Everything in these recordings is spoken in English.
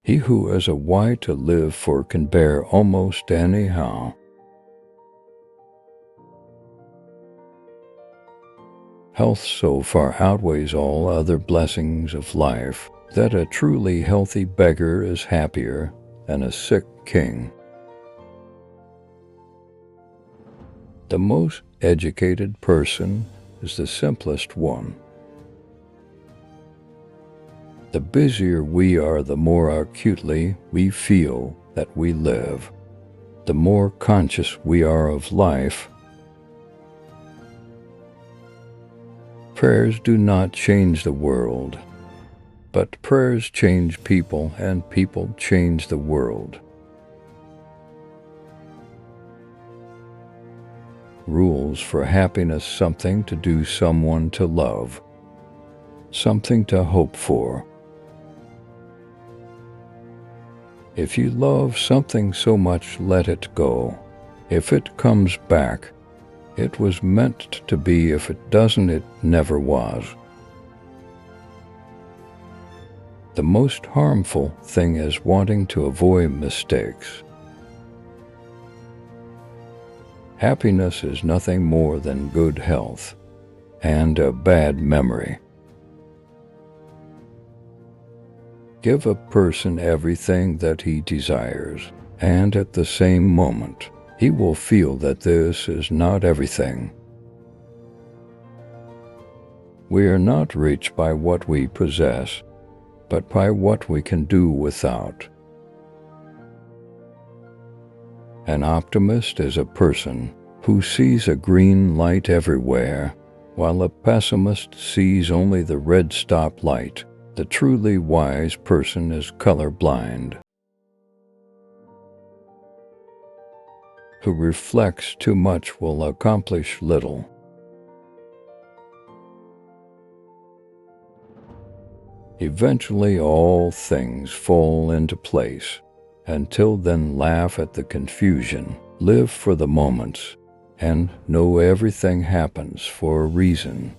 He who has a why to live for can bear almost anyhow. Health so far outweighs all other blessings of life that a truly healthy beggar is happier than a sick king. The most educated person is the simplest one. The busier we are, the more acutely we feel that we live. The more conscious we are of life. Prayers do not change the world, but prayers change people, and people change the world. Rules for happiness: something to do, someone to love, something to hope for. If you love something so much, let it go. If it comes back, it was meant to be. If it doesn't, it never was. The most harmful thing is wanting to avoid mistakes. Happiness is nothing more than good health and a bad memory. Give a person everything that he desires, and at the same moment, he will feel that this is not everything. We are not rich by what we possess, but by what we can do without. An optimist is a person who sees a green light everywhere, while a pessimist sees only the red stoplight. The truly wise person is colorblind. Who reflects too much will accomplish little. Eventually all things fall into place. Until then, laugh at the confusion, live for the moments, and know everything happens for a reason.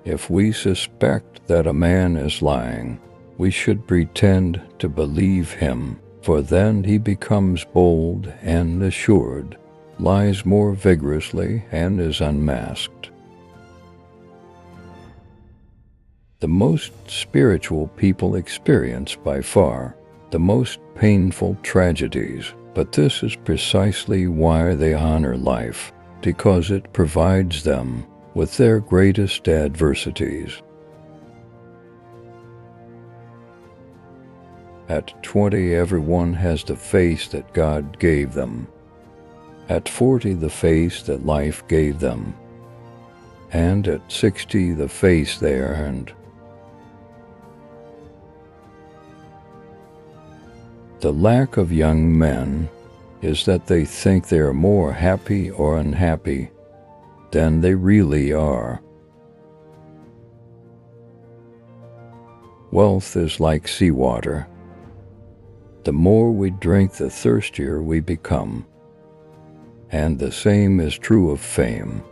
If we suspect that a man is lying, we should pretend to believe him, for then he becomes bold and assured, lies more vigorously, and is unmasked. The most spiritual people experience by far the most painful tragedies, but this is precisely why they honor life, because it provides them with their greatest adversities. At 20, everyone has the face that God gave them. At 40, the face that life gave them. And at 60, the face they earned. The lack of young men is that they think they are more happy or unhappy than they really are. Wealth is like seawater. The more we drink, the thirstier we become. And the same is true of fame.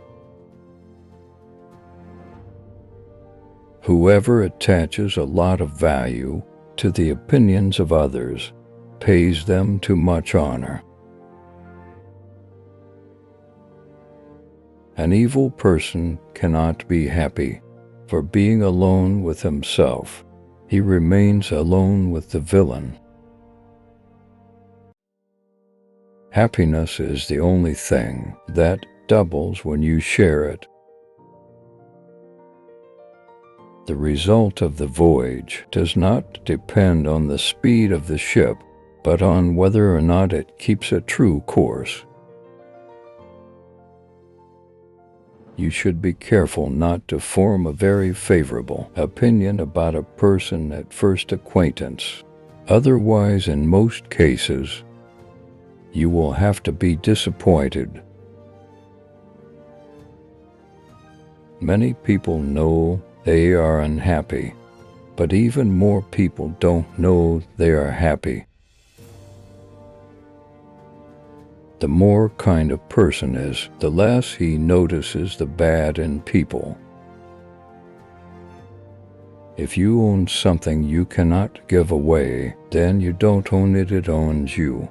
Whoever attaches a lot of value to the opinions of others pays them too much honor. An evil person cannot be happy, for being alone with himself, he remains alone with the villain. Happiness is the only thing that doubles when you share it. The result of the voyage does not depend on the speed of the ship, but on whether or not it keeps a true course. You should be careful not to form a very favorable opinion about a person at first acquaintance. Otherwise, in most cases, you will have to be disappointed. Many people know they are unhappy, but even more people don't know they are happy. The more kind a person is, the less he notices the bad in people. If you own something you cannot give away, then you don't own it, it owns you.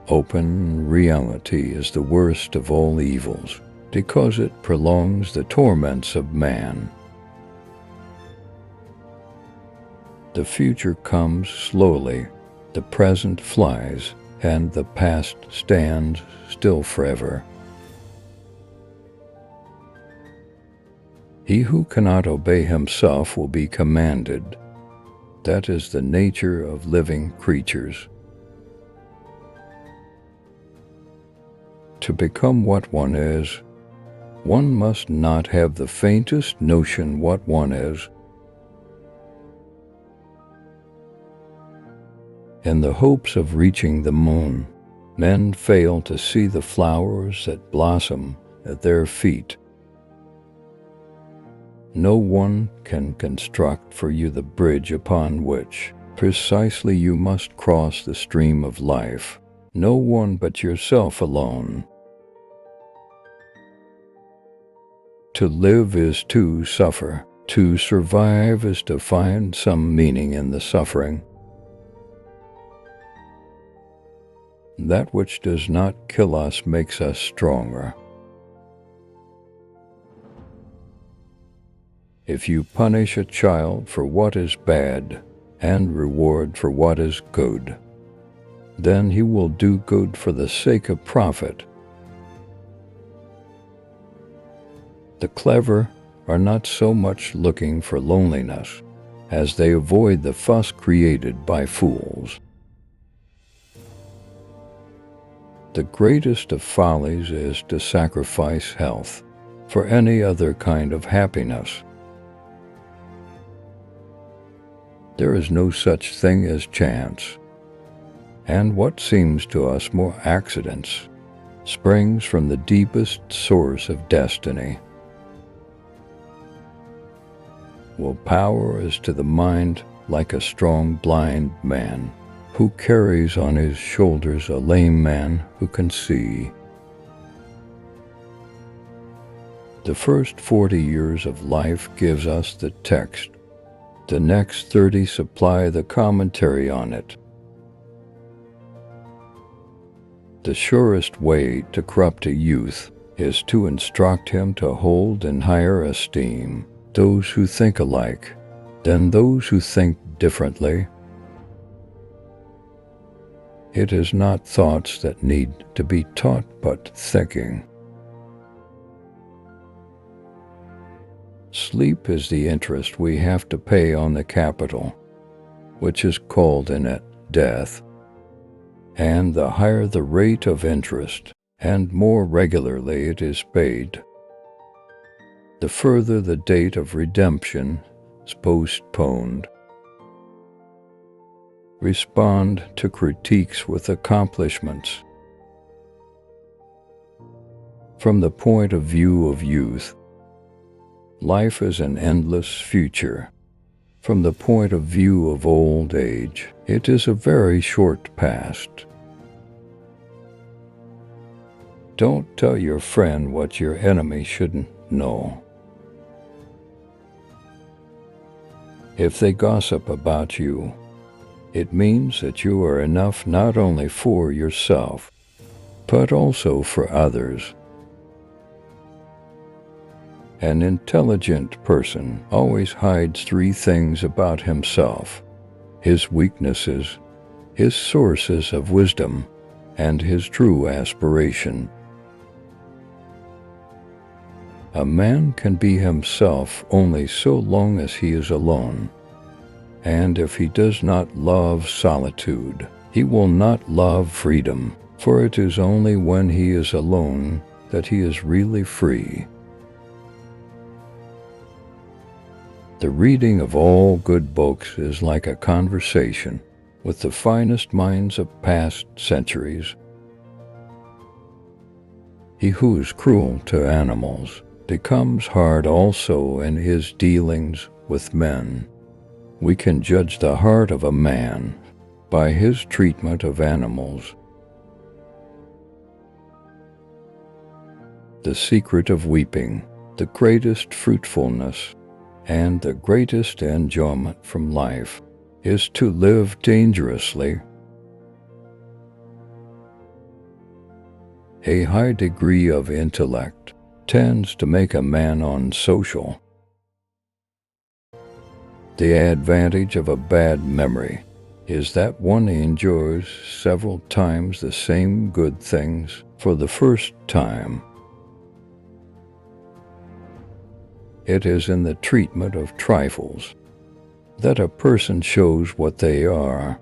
Open reality is the worst of all evils, because it prolongs the torments of man. The future comes slowly, the present flies, and the past stands still forever. He who cannot obey himself will be commanded. That is the nature of living creatures. To become what one is, one must not have the faintest notion what one is. In the hopes of reaching the moon, men fail to see the flowers that blossom at their feet. No one can construct for you the bridge upon which precisely you must cross the stream of life. No one but yourself alone. To live is to suffer. To survive is to find some meaning in the suffering. That which does not kill us makes us stronger. If you punish a child for what is bad and reward for what is good, then he will do good for the sake of profit. The clever are not so much looking for loneliness as they avoid the fuss created by fools. The greatest of follies is to sacrifice health for any other kind of happiness. There is no such thing as chance, and what seems to us more accidents springs from the deepest source of destiny. Willpower is to the mind like a strong blind man who carries on his shoulders a lame man who can see. The first 40 years of life gives us the text. The next 30 supply the commentary on it. The surest way to corrupt a youth is to instruct him to hold in higher esteem those who think alike than those who think differently. It is not thoughts that need to be taught, but thinking. Sleep is the interest we have to pay on the capital, which is called in it death. And the higher the rate of interest, and more regularly it is paid, the further the date of redemption is postponed. Respond to critiques with accomplishments. From the point of view of youth, life is an endless future. From the point of view of old age, it is a very short past. Don't tell your friend what your enemy shouldn't know. If they gossip about you, it means that you are enough not only for yourself, but also for others. An intelligent person always hides 3 things about himself: his weaknesses, his sources of wisdom, and his true aspiration. A man can be himself only so long as he is alone, and if he does not love solitude, he will not love freedom, for it is only when he is alone that he is really free. The reading of all good books is like a conversation with the finest minds of past centuries. He who is cruel to animals becomes hard also in his dealings with men. We can judge the heart of a man by his treatment of animals. The secret of weeping The greatest fruitfulness and the greatest enjoyment from life is to live dangerously. A high degree of intellect tends to make a man unsocial. The advantage of a bad memory is that one enjoys several times the same good things for the first time. It is in the treatment of trifles that a person shows what they are.